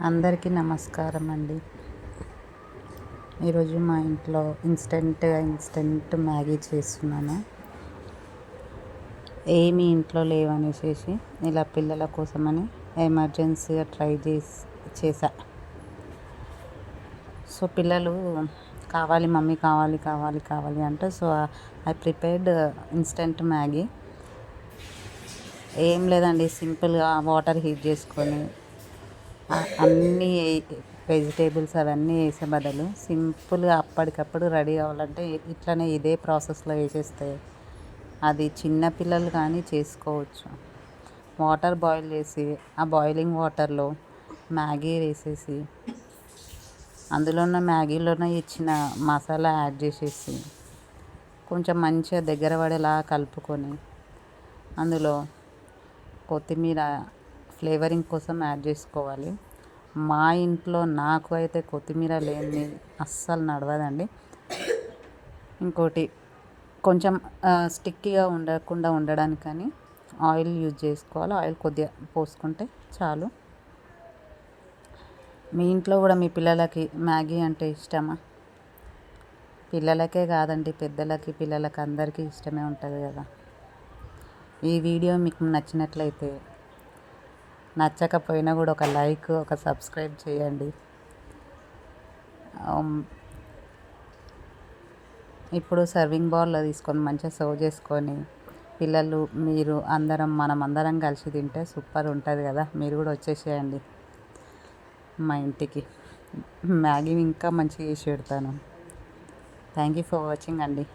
అందరికీ నమస్కారం అండి. ఈరోజు మా ఇంట్లో ఇన్స్టెంట్ మ్యాగీ చేస్తున్నాను. ఏమీ ఇంట్లో లేవనేసేసి ఇలా పిల్లల కోసమని ఎమర్జెన్సీగా ట్రై చేసా. సో పిల్లలు కావాలి మమ్మీ, కావాలి కావాలి కావాలి అంటే so I prepared instant Maggi. ఏం లేదండి, సింపుల్గా వాటర్ హీట్ చేసుకొని అన్నీ వెజిటేబుల్స్ అవన్నీ వేసే బదులు సింపుల్గా అప్పటికప్పుడు రెడీ అవ్వాలంటే ఇట్లనే ఇదే ప్రాసెస్లో వేసేస్తే అది చిన్నపిల్లలు కానీ చేసుకోవచ్చు. వాటర్ బాయిల్ చేసి ఆ బాయిలింగ్ వాటర్లో మ్యాగీ వేసేసి మ్యాగీలోనే ఇచ్చిన మసాలా యాడ్ చేసేసి కొంచెం మంచిగా దగ్గర పడేలా కలుపుకొని అందులో కొత్తిమీర ఫ్లేవరింగ్ కోసం యాడ్ చేసుకోవాలి. మా ఇంట్లో నాకు అయితే కొత్తిమీర లేనిది అస్సలు నడవదండి. ఇంకోటి కొంచెం స్టిక్కీగా ఉండకుండా ఉండడానికని ఆయిల్ యూజ్ చేసుకోవాలి. ఆయిల్ కొద్దిగా పోసుకుంటే చాలు. మీ ఇంట్లో కూడా మీ పిల్లలకి మ్యాగీ అంటే ఇష్టమా? పిల్లలకే కాదండి, పెద్దలకి పిల్లలకి అందరికీ ఇష్టమే ఉంటుంది కదా. ఈ వీడియో మీకు నచ్చినట్లయితే, నచ్చకపోయినా కూడా ఒక లైక్, ఒక సబ్స్క్రైబ్ చేయండి. ఇప్పుడు సర్వింగ్ బౌల్లో తీసుకొని మంచిగా సర్వ్ చేసుకొని పిల్లలు, మీరు మనం అందరం కలిసి తింటే సూపర్ ఉంటుంది కదా. మీరు కూడా వచ్చేసేయండి మా ఇంటికి. మ్యాగీ ఇంకా మంచిగా చేసి పెడతాను. థ్యాంక్ యూ ఫర్ వాచింగ్ అండి.